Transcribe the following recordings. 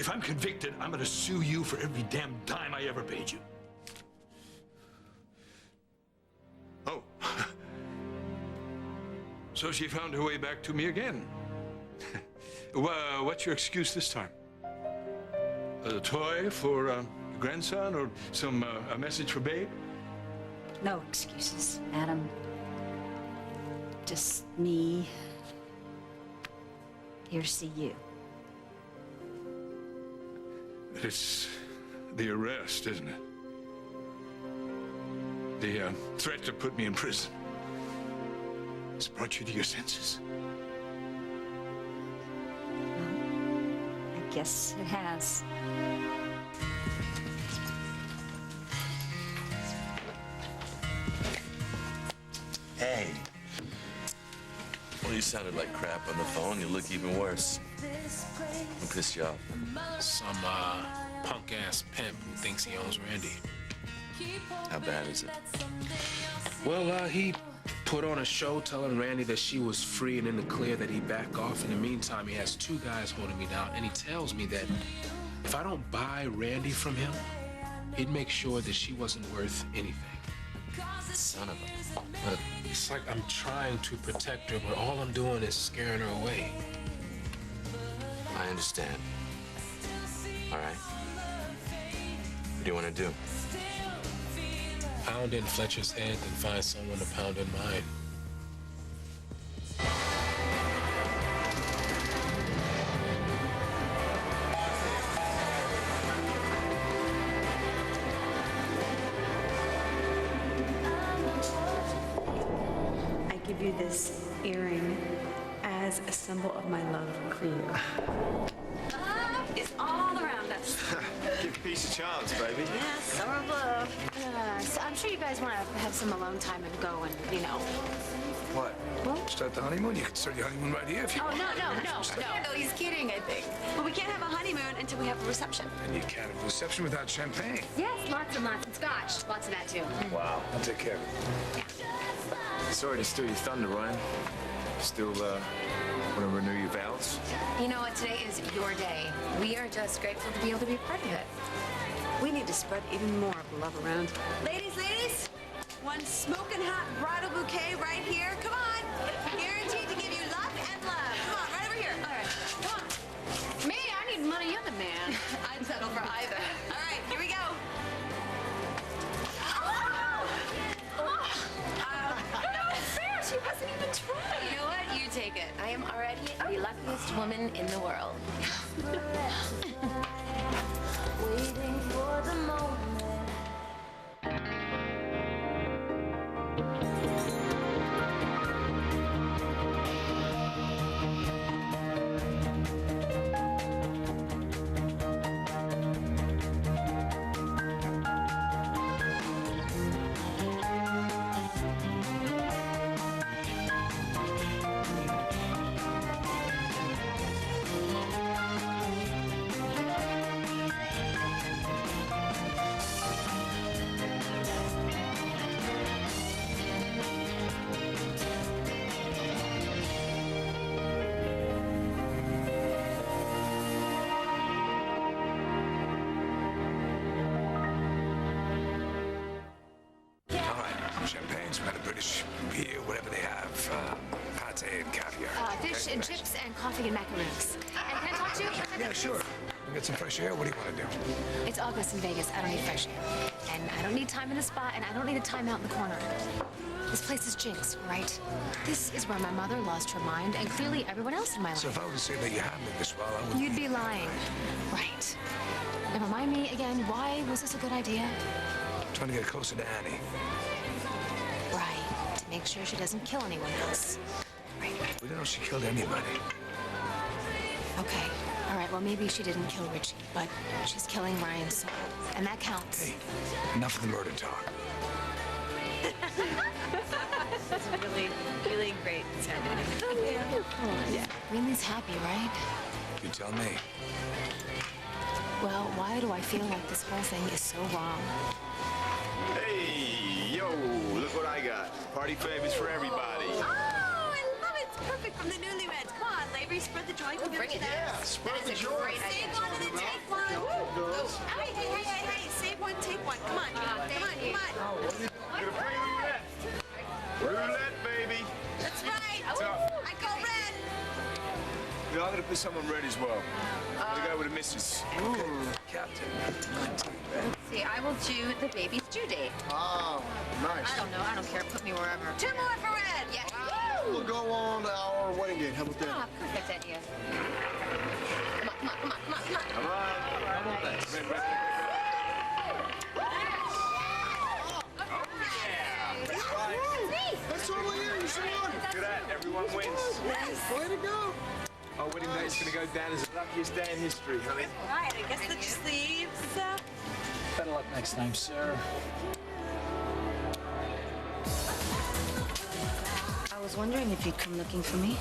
If I'm convicted, I'm gonna sue you for every damn dime I ever paid you. Oh. So she found her way back to me again. Well, what's your excuse this time? A toy for a grandson or a message for Babe? No excuses, Adam. Just me here to see you. It's the arrest, isn't it? The threat to put me in prison. It's brought you to your senses. I guess it has. Hey. Well, you sounded like crap on the phone. You look even worse. Who pissed you off? Some punk-ass pimp who thinks he owns Randy. How bad is it? Well, he put on a show telling Randy that she was free and in the clear, that he'd back off. In the meantime, he has 2 guys holding me down, and he tells me that if I don't buy Randy from him, he'd make sure that she wasn't worth anything. Son of a... But it's like I'm trying to protect her, but all I'm doing is scaring her away. I understand. All right. What do you want to do? Pound in Fletcher's head and find someone to pound in mine. I give you this earring as a symbol of my love for you. Love is all around us. Give a piece of chance, baby. Yeah, summer of love. So I'm sure you guys want to have some alone time and go and, you know. What? Well, Start the honeymoon? You can start your honeymoon right here if you oh, want. no, he's kidding, I think. Well, we can't have a honeymoon until we have a reception. And you can't have a reception without champagne. Yes, lots and lots, and scotch. Lots of that, too. Wow. I'll take care of it. Sorry to steal your thunder, Ryan. Still, want to renew your vows? You know what? Today is your day. We are just grateful to be able to be a part of it. We need to spread even more of the love around. Ladies, one smoking hot bridal bouquet right here. Come on. Guaranteed to give you luck and love. Come on, right over here. All right, come on. Me, I need money. You're the man. I'd settle for either. All right, here we go. She wasn't even trying. You know what? You take it. I am already the luckiest woman in the world. Waiting for the moment. Champagne, some kind of British beer, whatever they have. Pate and caviar. Fish and chips and coffee and macaroons. And can I talk to you? Yeah, sure. We get some fresh air. What do you want to do? It's August in Vegas. I don't need fresh air. And I don't need time in the spa, and I don't need a time out in the corner. This place is Jinx, right? This is where my mother lost her mind, and clearly everyone else in my life. So if I were to say that you haven't been this well, I would... You'd be lying. Right. Now remind me again, why was this a good idea? Trying to get closer to Annie. Right. To make sure she doesn't kill anyone else. Right. We don't know if she killed anybody. Okay. All right, well, maybe she didn't kill Richie, but she's killing Ryan Saul, and that counts. Hey, enough of the murder talk. That's really, really great ceremony. Yeah. Rinley's happy, right? You tell me. Well, why do I feel like this whole thing is so wrong? Hey, yo, look what I got. Party favors for everybody. Oh, I love it It's perfect from the newlyweds. Come on, Lavery, spread the joy. Bring it. Yeah, That is a great save idea. one and then take one. Hey, save one, take one. Come on, come on. Gonna play roulette. Roulette, baby. That's right. Tough. I go red. Yeah, I'm gonna put someone red as well. I'm gonna go with the missus. Captain. See, I will do the baby's due date. Oh, nice. I don't know. I don't care. Put me wherever. 2 more for red. Yeah. We'll go on our wedding date. How about that? Ah, perfect idea. Come on, come on, come on, come on, come on. Come on. That's totally it. You should won. Look at that. Everyone wins. Way to go. Our wedding day's gonna go down as the luckiest day in history, honey. Right, I guess that just leaves. Better luck next time, sir. I was wondering if you'd come looking for me.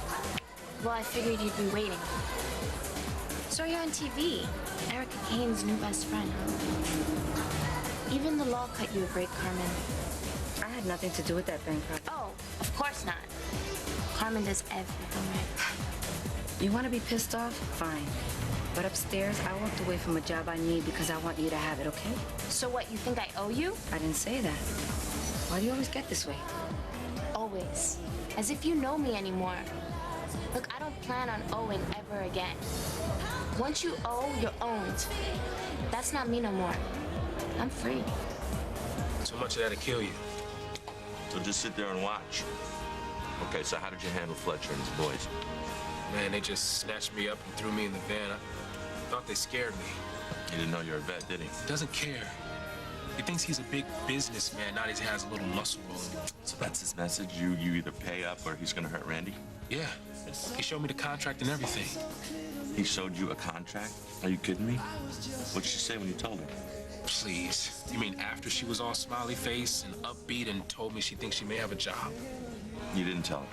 Well, I figured you'd be waiting. Saw you on TV. Erica Kane's new best friend. Even the law cut you a break, Carmen. I had nothing to do with that bank robbery. Oh, of course not. Carmen does everything right. You want to be pissed off? Fine. But upstairs, I walked away from a job I need because I want you to have it, okay? So what, you think I owe you? I didn't say that. Why do you always get this way? Always. As if you know me anymore. Look, I don't plan on owing ever again. Once you owe, you're owned. That's not me no more. I'm free. So much of that'll kill you. So just sit there and watch. Okay, so how did you handle Fletcher and his boys? Man, they just snatched me up and threw me in the van. I thought they scared me. He didn't know you were a vet, did he? He doesn't care. He thinks he's a big businessman, not he has a little muscle rolling. So that's his message? You either pay up or he's gonna hurt Randy? Yeah. He showed me the contract and everything. He showed you a contract? Are you kidding me? What'd she say when you told her? Please. You mean after she was all smiley face and upbeat and told me she thinks she may have a job? You didn't tell her.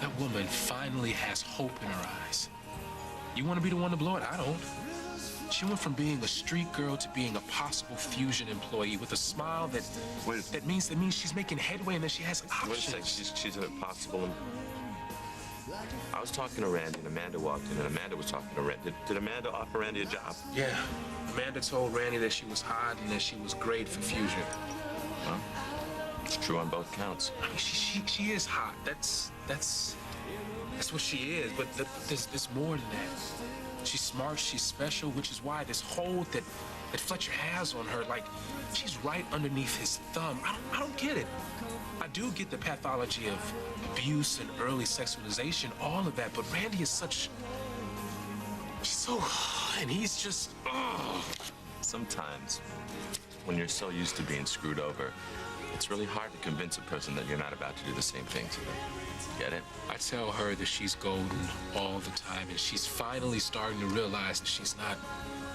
That woman finally has hope in her eyes. You want to be the one to blow it? I don't. She went from being a street girl to being a possible Fusion employee with a smile that means she's making headway and that she has options. Wait a sec, she's an impossible. I was talking to Randy and Amanda walked in and Amanda was talking to Randy. Did Amanda offer Randy a job? Yeah. Amanda told Randy that she was hot and that she was great for Fusion. Well, it's true on both counts. I mean, she is hot. That's what she is. But there's more than that. She's smart. She's special, which is why this hold that Fletcher has on her, like she's right underneath his thumb. I don't get it. I do get the pathology of abuse and early sexualization, all of that. But Randy is she's so, and he's just. Sometimes, when you're so used to being screwed over, it's really hard to convince a person that you're not about to do the same thing to them. Get it? I tell her that she's golden all the time, and she's finally starting to realize that she's not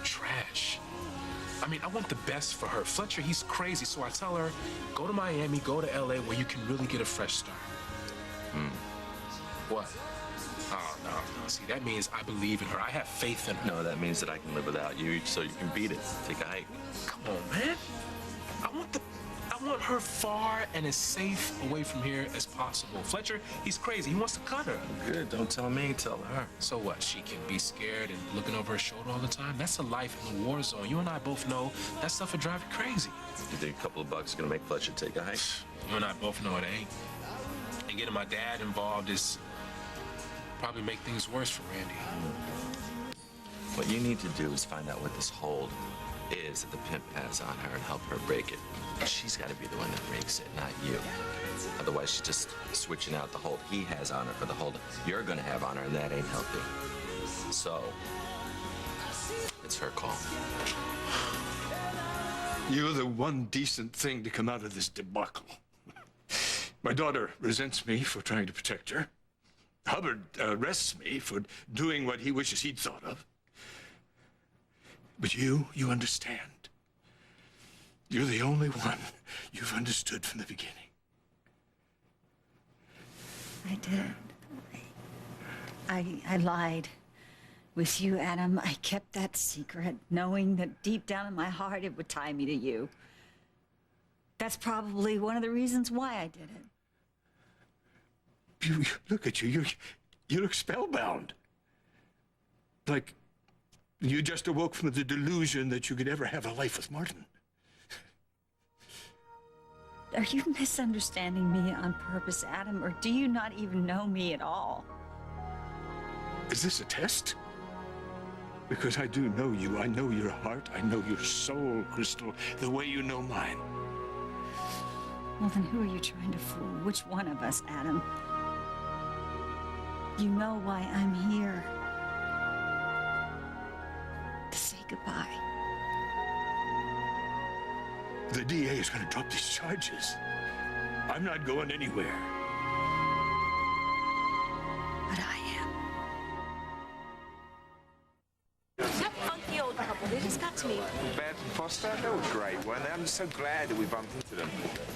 trash. I mean, I want the best for her. Fletcher, he's crazy, so I tell her, go to Miami, go to LA, where you can really get a fresh start. What? Oh, no. See, that means I believe in her. I have faith in her. No, that means that I can live without you, so you can beat it. Take a hike. Come on, man. I want her far and as safe away from here as possible. Fletcher, he's crazy. He wants to cut her. Good. Don't tell me. Tell her. So what? She can be scared and looking over her shoulder all the time? That's a life in a war zone. You and I both know that stuff would drive you crazy. You think a couple of bucks is gonna make Fletcher take a hike? You and I both know it ain't. And getting my dad involved is probably make things worse for Randy. What you need to do is find out what this hold is that the pimp has on her and help her break it. She's got to be the one that breaks it, not you. Otherwise, she's just switching out the hold he has on her for the hold you're going to have on her, and that ain't healthy. So, it's her call. You're the one decent thing to come out of this debacle. My daughter resents me for trying to protect her. Hubbard arrests me for doing what he wishes he'd thought of. But you understand. You're the only one you've understood from the beginning. I did. I lied. With you, Adam, I kept that secret, knowing that deep down in my heart it would tie me to you. That's probably one of the reasons why I did it. you look at you. You look spellbound. Like you just awoke from the delusion that you could ever have a life with Martin. Are you misunderstanding me on purpose, Adam, or do you not even know me at all? Is this a test? Because I do know you. I know your heart. I know your soul, Crystal, the way you know mine. Well, then who are you trying to fool? Which one of us, Adam? You know why I'm here. To say goodbye. The DA is going to drop these charges. I'm not going anywhere. But I am. That funky old couple, they just got to me. Beth and Foster, they were great, weren't they? I'm so glad that we bumped into them.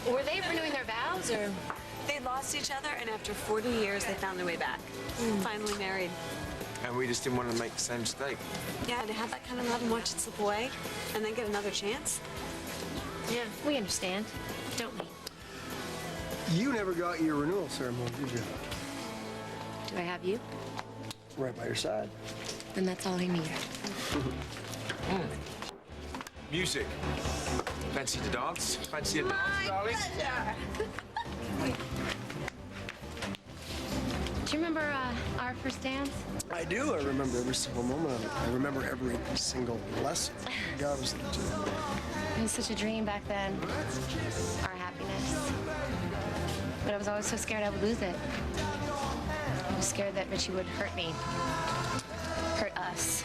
Were they renewing their vows, or? They lost each other, and after 40 years, they found their way back. Finally married. And we just didn't want to make the same mistake. Yeah, to have that kind of love and watch it slip away, and then get another chance. Yeah, we understand, don't we? You never got your renewal ceremony, did you? Do I have you? Right by your side. Then that's all I need. Music. Fancy the dance? Fancy a dance, darling? Do you remember our first dance? I do. I remember every single moment of it. I remember every single lesson God was teaching. It was such a dream back then. Our happiness. But I was always so scared I would lose it. I was scared that Richie would hurt me. Hurt us.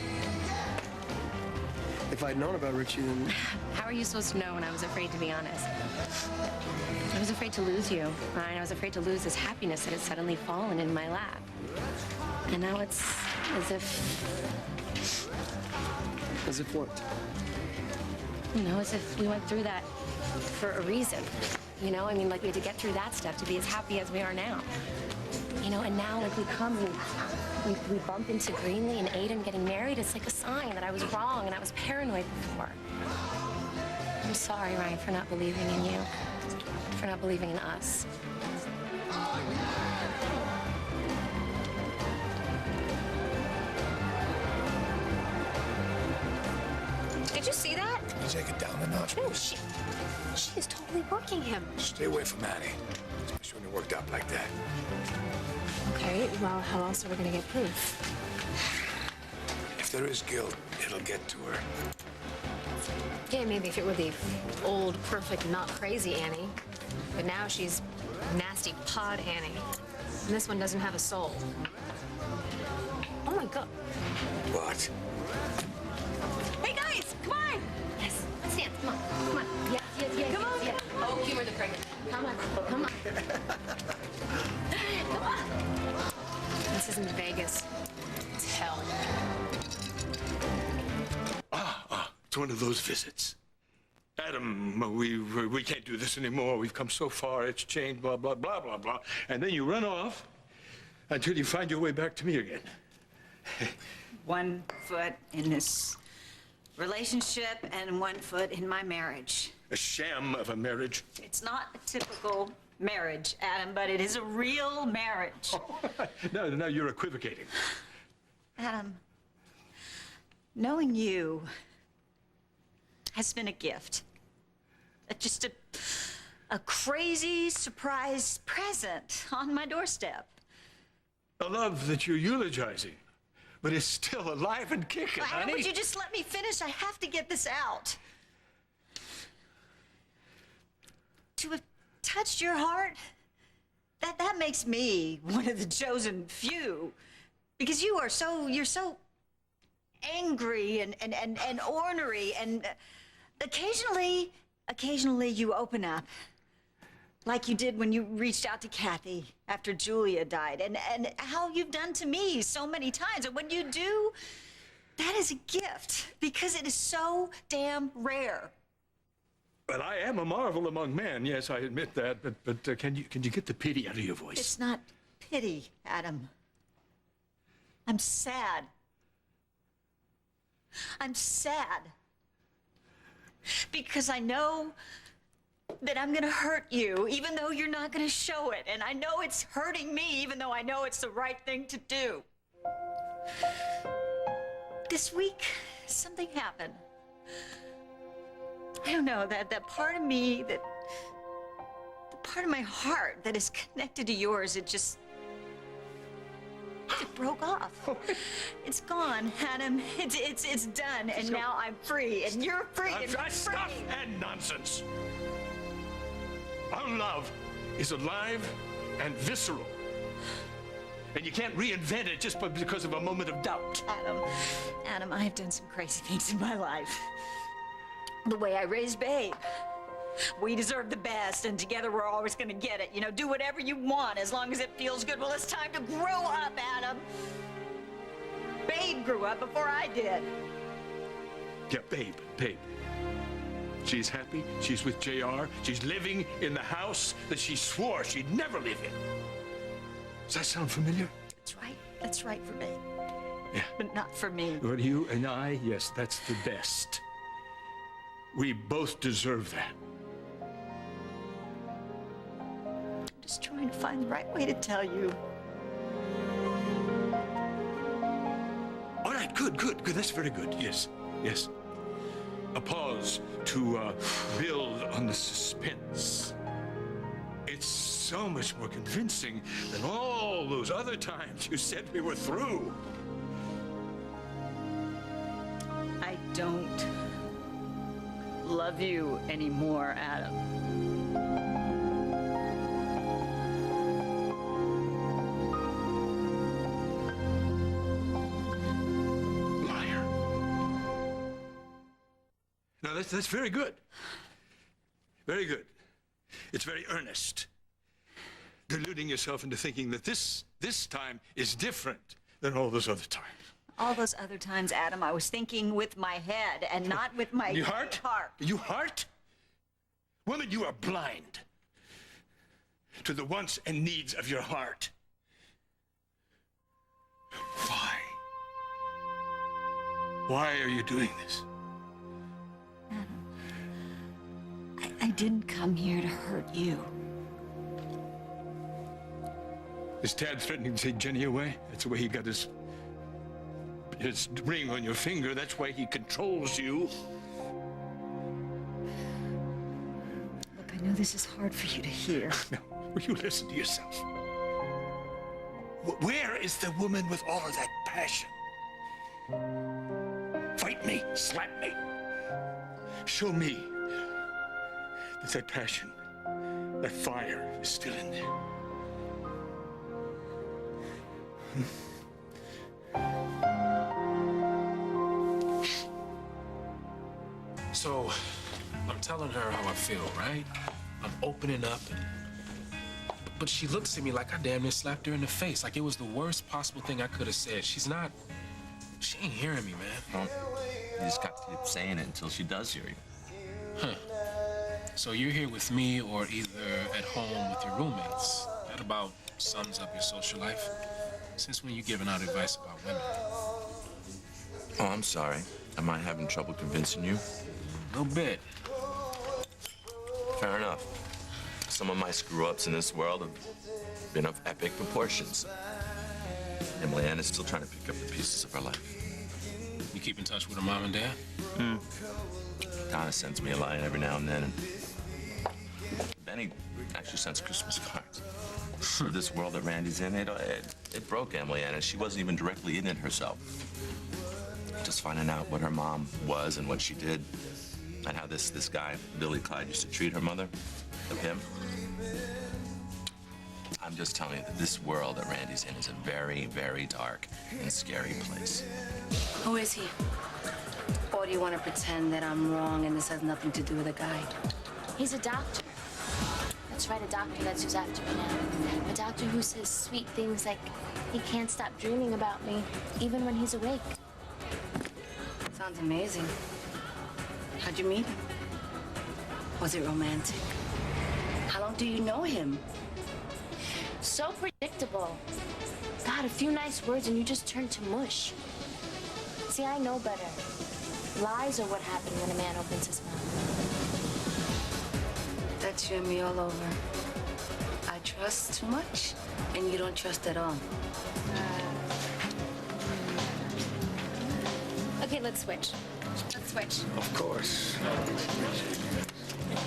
If I'd known about Richie, then How are you supposed to know when I was afraid, to be honest? I was afraid to lose you, right? I was afraid to lose this happiness that had suddenly fallen in my lap. And now it's as if what? You know, as if we went through that for a reason. You know, I mean, like we had to get through that stuff to be as happy as we are now. You know, and now like we bump into Greenlee and Aiden getting married. It's like a sign that I was wrong and I was paranoid before. I'm sorry, Ryan, for not believing in you, for not believing in us. Did you see that? Can you take it down a notch? No, she is totally working him. Stay away from Annie, especially when you're worked up like that. Okay, well, how else are we gonna get proof? If there is guilt, it'll get to her. Yeah, maybe if it were the old, perfect, not crazy Annie. But now she's nasty pod Annie. And this one doesn't have a soul. Oh my God. What? Hey guys, come on! Yes, let's dance. Come on, come on. Yes, yes, yes. Come on, yes. come on. Oh, humor the pregnant. Come on, come on. Come on. This isn't Vegas. It's hell. It's one of those visits. Adam, we can't do this anymore. We've come so far. It's changed, blah, blah, blah, blah, blah. And then you run off until you find your way back to me again. One foot in this relationship and 1 foot in my marriage. A sham of a marriage. It's not a typical marriage, Adam, but it is a real marriage. No, you're equivocating. Adam, knowing you has been a gift. Just a crazy surprise present on my doorstep. A love that you're eulogizing, but it's still alive and kicking, Adam, honey. would you just let me finish? I have to get this out. To have touched your heart, that makes me one of the chosen few. Because you're so angry and ornery, and occasionally you open up. Like you did when you reached out to Kathy after Julia died, and how you've done to me so many times. And when you do, that is a gift because it is so damn rare. But I am a marvel among men. Yes, I admit that. But can you get the pity out of your voice? It's not pity, Adam. I'm sad. I'm sad. Because I know that I'm gonna hurt you, even though you're not gonna show it. And I know it's hurting me, even though I know it's the right thing to do. This week, something happened. I don't know, that part of me, the part of my heart that is connected to yours, it broke off. It's gone, Adam. It's done, and now I'm free, and you're free, and I'm free. Stuff and nonsense. Our love is alive and visceral. And you can't reinvent it just because of a moment of doubt. Adam, I have done some crazy things in my life. The way I raised Babe. We deserve the best, and together we're always gonna get it. You know, do whatever you want as long as it feels good. Well, it's time to grow up, Adam. Babe grew up before I did. Yeah, Babe. She's happy. She's with JR. She's living in the house that she swore she'd never live in. Does that sound familiar? That's right. That's right for Babe. Yeah. But not for me. Well, you and I, yes, that's the best. We both deserve that. I'm just trying to find the right way to tell you. All right, good. That's very good. Yes. A pause to build on the suspense. It's so much more convincing than all those other times you said we were through. I don't love you anymore, Adam. Liar. No, that's very good. Very good. It's very earnest. Deluding yourself into thinking that this time is different than all those other times. All those other times, Adam, I was thinking with my head and not with my heart. You heart? Woman, you are blind to the wants and needs of your heart. Why? Why are you doing this? Adam, I didn't come here to hurt you. Is Tad threatening to take Jenny away? That's the way he got his ring on your finger. That's why he controls you. Look, I know this is hard for you to hear. No, will you listen to yourself? Where is the woman with all of that passion? Fight me, slap me. Show me that passion, that fire is still in there. So, I'm telling her how I feel, right? I'm opening up, but she looks at me like I damn near slapped her in the face, like it was the worst possible thing I could have said. She ain't hearing me, man. Well, you just got to keep saying it until she does hear you. Huh. So you're here with me or either at home with your roommates. That about sums up your social life. Since when you giving out advice about women? Oh, I'm sorry. Am I having trouble convincing you? A little bit. Fair enough. Some of my screw-ups in this world have been of epic proportions. Emily Ann is still trying to pick up the pieces of her life. You keep in touch with her mom and dad? Donna sends me a line every now and then. And Benny actually sends Christmas cards. This world that Randy's in, it broke Emily Ann, and she wasn't even directly in it herself. Just finding out what her mom was and what she did, and how this guy, Billy Clyde, used to treat her mother, of him. I'm just telling you that this world that Randy's in is a very, very dark and scary place. Who is he? Or do you want to pretend that I'm wrong and this has nothing to do with a guy? He's a doctor. That's right, a doctor that's who's after me now. A doctor who says sweet things like he can't stop dreaming about me, even when he's awake. Sounds amazing. How'd you meet him? Was it romantic? How long do you know him? So predictable. God, a few nice words and you just turn to mush. See, I know better. Lies are what happen when a man opens his mouth. That's you and me all over. I trust too much, and you don't trust at all. Okay, let's switch. Let's switch. Of course.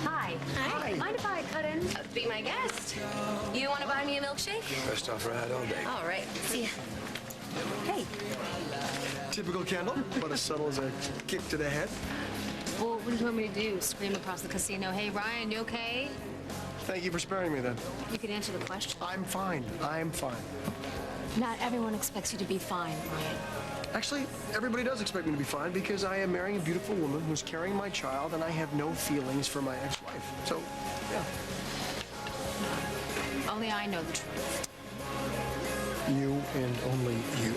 Hi. Hi. Mind if I cut in? Be my guest. You want to buy me a milkshake? Best offer I had all day. All right. See ya. Hey. Typical Kendall, but as subtle as a kick to the head. Well, what do you want me to do? Scream across the casino, hey, Ryan, you okay? Thank you for sparing me then. You could answer the question. I'm fine. I'm fine. Not everyone expects you to be fine, Ryan. Actually, everybody does expect me to be fine because I am marrying a beautiful woman who's carrying my child and I have no feelings for my ex-wife. So, yeah. Only I know the truth. You and only you.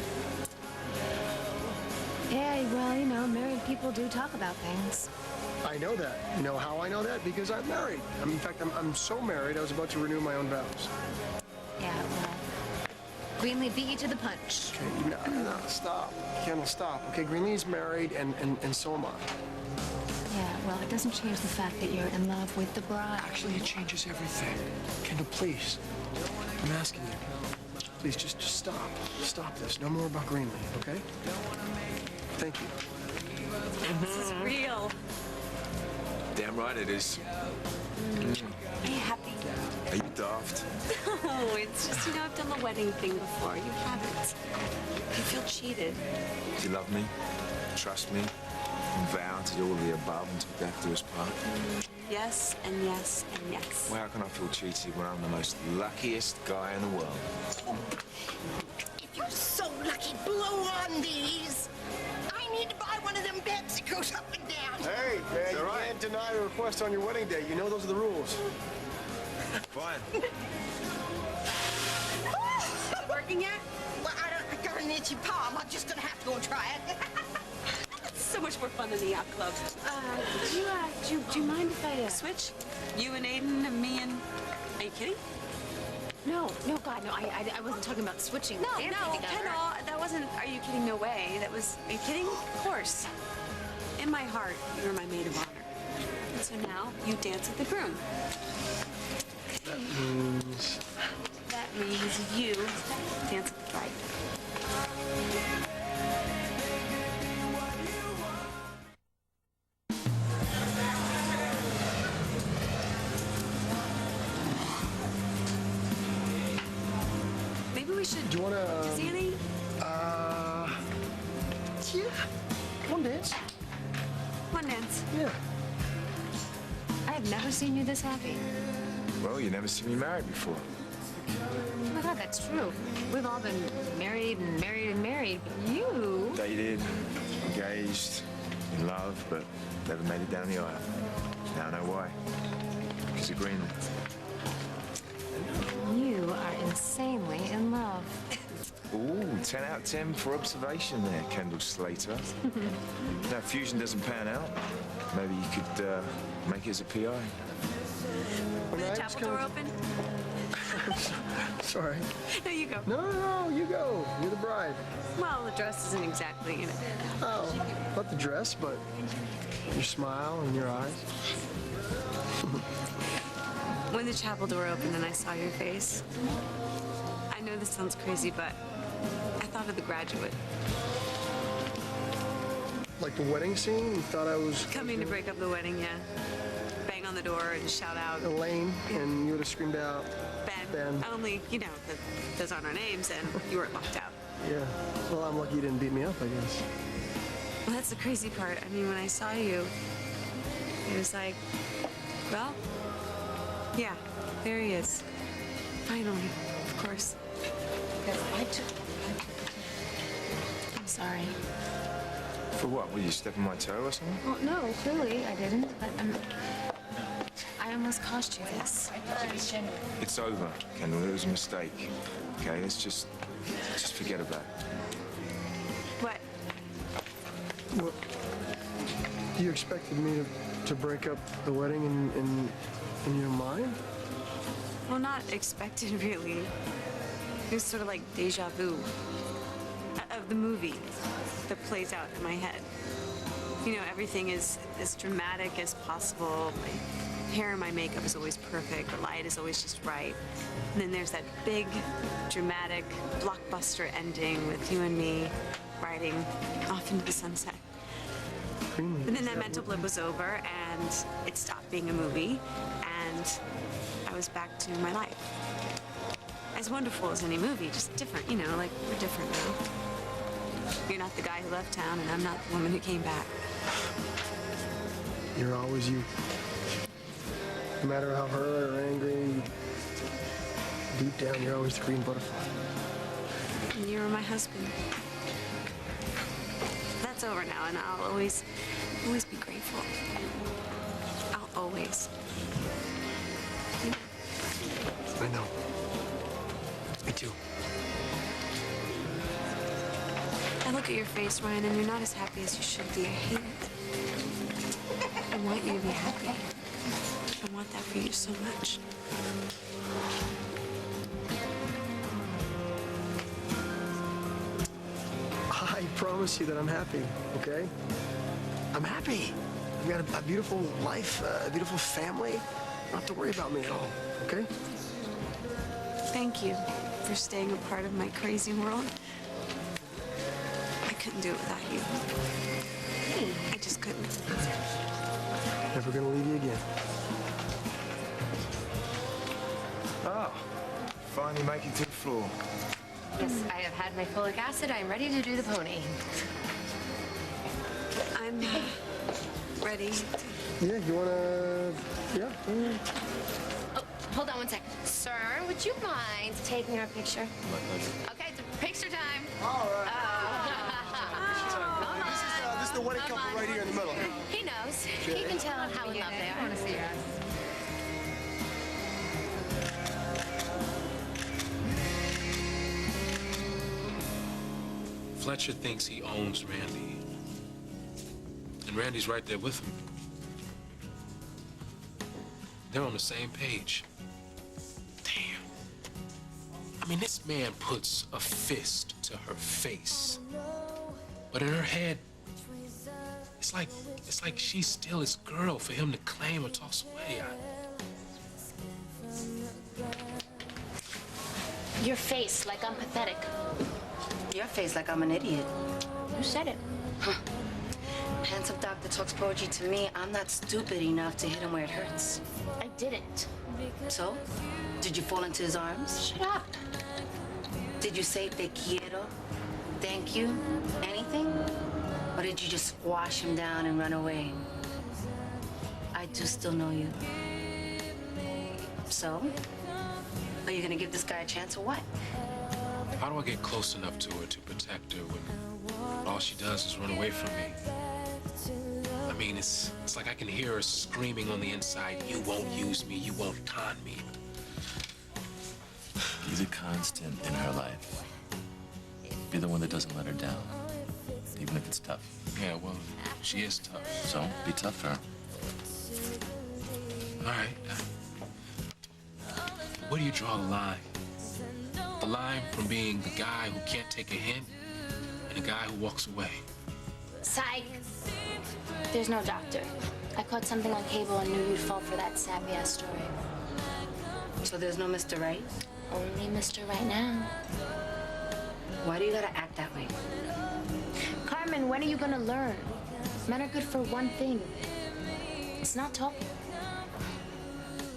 Yeah, well, you know, married people do talk about things. I know that. You know how I know that? Because I'm married. In fact, I'm so married, I was about to renew my own vows. Yeah, well, Greenlee beat you to the punch. Okay, no, stop. Kendall, stop. Okay, Greenlee's married and so am I. Yeah, well, it doesn't change the fact that you're in love with the bride. Actually, it changes everything. Kendall, please. I'm asking you. Please, just stop. Stop this. No more about Greenlee, okay? Thank you. This is real. Damn right it is. Are you happy? Are you daft? Oh, it's just, you know, I've done the wedding thing before. You haven't. You feel cheated. Do you love me? Trust me? And vow to do all the above until death do us part? Yes, and yes, and yes. Well, how can I feel cheated when I'm the most luckiest guy in the world? If you're so lucky, blow on these. I need to buy one of them beds that goes up and down. Hey, man, you can't deny a request on your wedding day. You know those are the rules. Fine. Is it working yet? Well, I got an itchy palm. I'm just gonna have to go and try it. It's so much more fun than the yacht club. Do you mind if I, Switch? You and Aiden and me and... Are you kidding? No, God, no, I wasn't talking about switching. No, dancing no, together. Kendall, that wasn't... Are you kidding? No way. That was... Are you kidding? Of course. In my heart, you're my maid of honor. And so now, you dance with the groom. That means you dance with the bride. Maybe we should... Do you wanna... Does Annie... Yeah. One dance. One dance. Yeah. I have never seen you this happy. Well, you never seen me married before. Oh my God, that's true. We've all been married and married and married, but you... Dated, engaged, in love, but never made it down the aisle. Now I know why. Because of Greenland. You are insanely in love. Ooh, 10 out of 10 for observation there, Kendall Slater. Now, if fusion doesn't pan out, maybe you could make it as a PI. Will the chapel door open? Sorry. No, you go. No, you go. You're the bride. Well, the dress isn't exactly, you know. Oh, not the dress, but your smile and your eyes. When the chapel door opened and I saw your face, I know this sounds crazy, but I thought of The Graduate. Like the wedding scene? You thought I was... Coming to break up the wedding, yeah. Bang on the door and shout out, Elaine, and you would have screamed out, Ben. Only, you know, those aren't our names, and you weren't locked out. yeah. Well, I'm lucky you didn't beat me up, I guess. Well, that's the crazy part. I mean, when I saw you, it was like, well, yeah, there he is. Finally, of course. I'm sorry. For what? Will you step on my toe or something? Well, no, clearly I didn't, but I almost cost you this. It's over, Kendall. It was a mistake. Okay, let's just forget about it. What? Well, you expected me to break up the wedding in your mind? Well, not expected, really. It was sort of like deja vu of the movie that plays out in my head. You know, everything is as dramatic as possible. hair and my makeup is always perfect. The light is always just right. And then there's that big, dramatic, blockbuster ending with you and me riding off into the sunset. And then that mental blip was over, and it stopped being a movie, and I was back to my life. As wonderful as any movie, just different, you know, like we're different now. You're not the guy who left town, and I'm not the woman who came back. You're always you. No matter how hurt or angry, deep down, you're always the green butterfly. And you were my husband. That's over now, and I'll always be grateful. I'll always. I know. Me too. I look at your face, Ryan, and you're not as happy as you should be. I hate it. I want you to be happy. I want that for you so much. I promise you that I'm happy, okay? I'm happy. I've got a beautiful life, a beautiful family. You don't have to worry about me at all, okay? Thank you for staying a part of my crazy world. I couldn't do it without you. I just couldn't. Never gonna leave you again. Oh, finally making to the floor. Yes, I have had my folic acid. I'm ready to do the pony. I'm ready. Yeah, you wanna... Yeah. Oh, hold on one second. Sir, would you mind taking our picture? Okay, it's picture time. All right. This is the wedding couple right here in the middle. He knows. He can tell how in love they are. I want to see your eyes. Fletcher thinks he owns Randy. And Randy's right there with him. They're on the same page. Damn. I mean, this man puts a fist to her face. But in her head, it's like she's still his girl for him to claim or toss away. Your face, like I'm pathetic. Your face like I'm an idiot. You said it. Handsome doctor talks poetry to me. I'm not stupid enough to hit him where it hurts. I didn't. So? Did you fall into his arms? Shut up. Did you say te quiero? Thank you? Anything? Or did you just squash him down and run away? I do still know you. So? Are you gonna give this guy a chance or what? How do I get close enough to her to protect her when all she does is run away from me? I mean, it's like I can hear her screaming on the inside, "You won't use me, you won't con me." Be the constant in her life. Be the one that doesn't let her down, even if it's tough. Yeah, well, she is tough. So, be tough for her. All right. Where do you draw the line? The line from being the guy who can't take a hint and the guy who walks away. Psych. There's no doctor. I caught something on cable and knew you'd fall for that sappy-ass story. So there's no Mr. Right? Only Mr. Right now. Why do you gotta act that way? Carmen, when are you gonna learn? Men are good for one thing. It's not talking.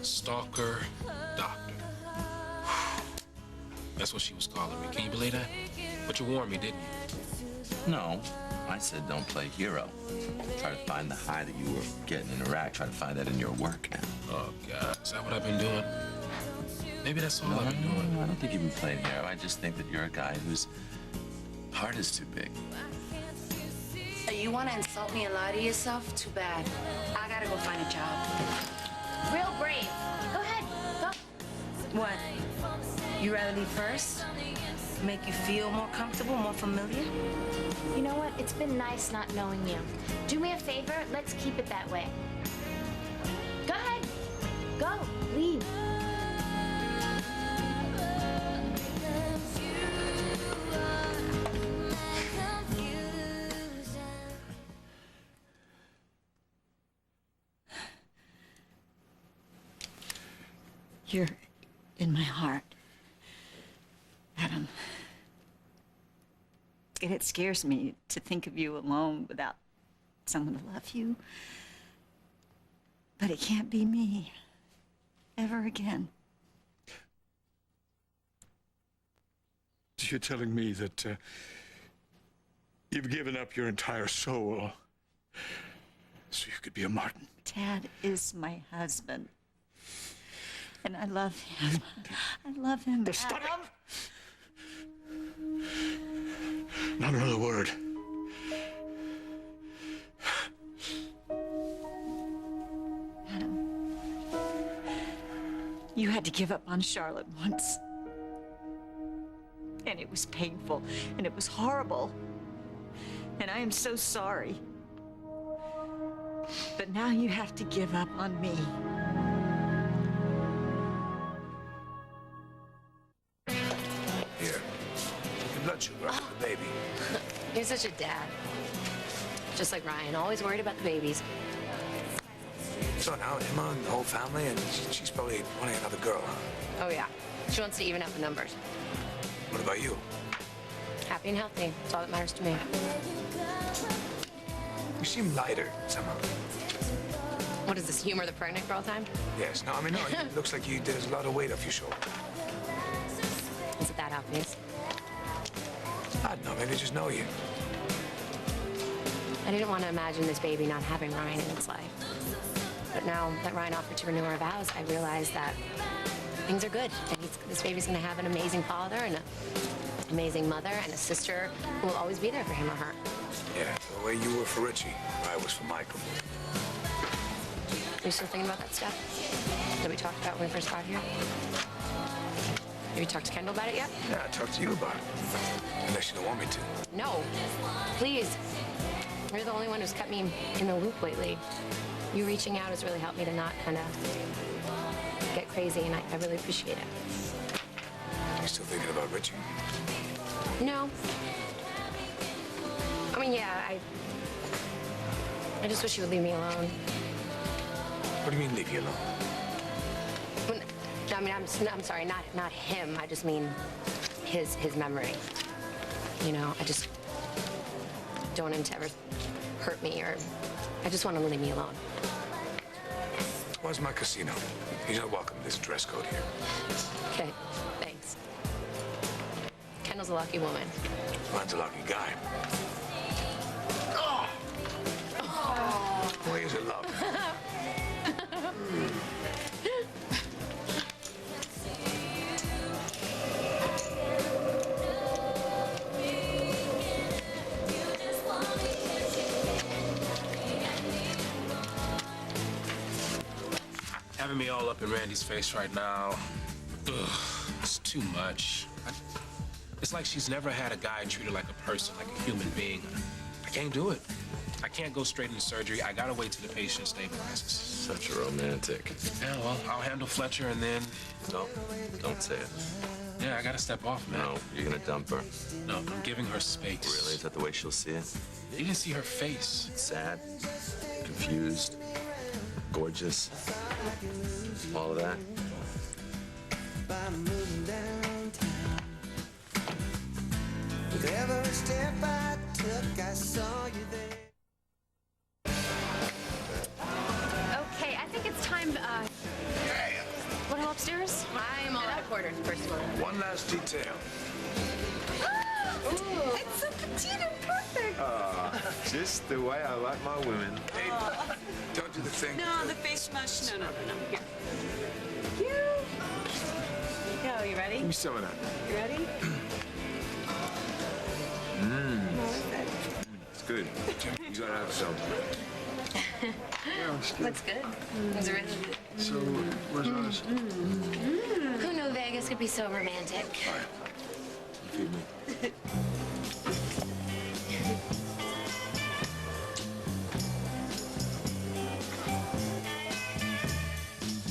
Stalker, doctor. That's what she was calling me. Can you believe that? But you warned me, didn't you? No, I said don't play hero. Try to find the high that you were getting in Iraq. Try to find that in your work now. Oh, God. Is that what I've been doing? Maybe that's all I've been doing. I don't think you've been playing hero. I just think that you're a guy whose heart is too big. You wanna insult me and lie to yourself? Too bad. I gotta go find a job. Real brave. Go ahead. Go. What? You rather leave first? Make you feel more comfortable, more familiar? You know what? It's been nice not knowing you. Do me a favor. Let's keep it that way. Go ahead. Go. Leave. You're in my heart, Adam. And it scares me to think of you alone without someone to love you. But it can't be me. Ever again. So you're telling me that you've given up your entire soul so you could be a Martin? Tad is my husband. And I love him. I love him. Stop Adam. it! Not another word. Adam, you had to give up on Charlotte once. And it was painful, and it was horrible. And I am so sorry. But now you have to give up on me. Here. Your blood sugar up for the baby. You're such a dad. Just like Ryan, always worried about the babies. So now Emma and the whole family, and she's probably wanting another girl, huh? Oh, yeah. She wants to even out the numbers. What about you? Happy and healthy. That's all that matters to me. You seem lighter somehow. What is this, humor the pregnant girl time? Yes, no, I mean, no, it looks like there's a lot of weight off your shoulder. Is it that obvious? I don't know, maybe I just know you. I didn't want to imagine this baby not having Ryan in its life. But now that Ryan offered to renew our vows, I realized that things are good. And this baby's going to have an amazing father and an amazing mother and a sister who will always be there for him or her. Yeah, the way you were for Richie, I was for Michael. Are you still thinking about that stuff that we talked about when we first got here? Have you talked to Kendall about it yet? Yeah, I talked to you about it. Unless you don't want me to. No. Please. You're the only one who's kept me in the loop lately. You reaching out has really helped me to not kind of get crazy, and I really appreciate it. You still thinking about Richie? No. I mean, yeah, I just wish you would leave me alone. What do you mean, leave you alone? I mean, I'm sorry, not him. I just mean his memory. You know, I just don't want him to ever hurt me, or I just want him to leave me alone. Where's my casino? He's not welcome to this dress code here. Okay, thanks. Kendall's a lucky woman. Mine's a lucky guy. Boy, is it love. Having me all up in Randy's face right now, it's too much. It's like she's never had a guy treat her like a person, like a human being. I can't do it. I can't go straight into surgery. I gotta wait till the patient stabilizes. Such a romantic. Yeah, well, I'll handle Fletcher and then... No, don't say it. Yeah, I gotta step off, man. No, you're gonna dump her. No, I'm giving her space. Really? Is that the way she'll see it? You didn't see her face. Sad, confused, gorgeous, all of that. With every step I took, I saw you there. Okay, I think it's time, want to go upstairs? I'm all out of quarters, first of all. One last detail. It's so petite and perfect. Just the way I like my women. Hey, don't do the thing. No, the face mush. No. Here. Here you go. You ready? Give me some of that. You ready? It's good. You gotta have some. Looks good. It's really good. So, where's ours? Who knew Vegas could be so romantic? You feed me.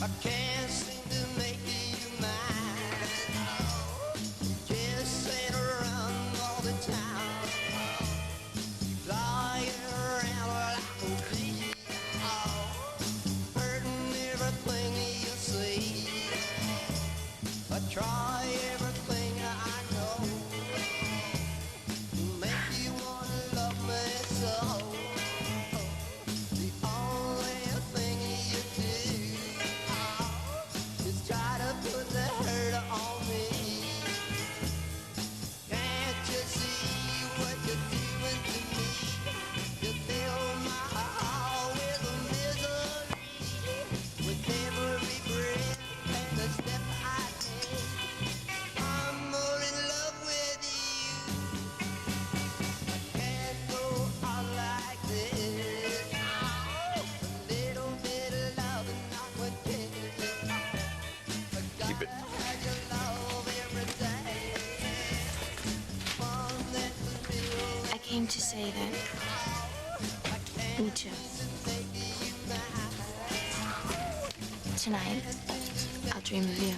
I can't seem to make you mine. Kissing around all the time. Flying around like a bee. Hurting everything you see. say that. Me too. Tonight, I'll dream of you.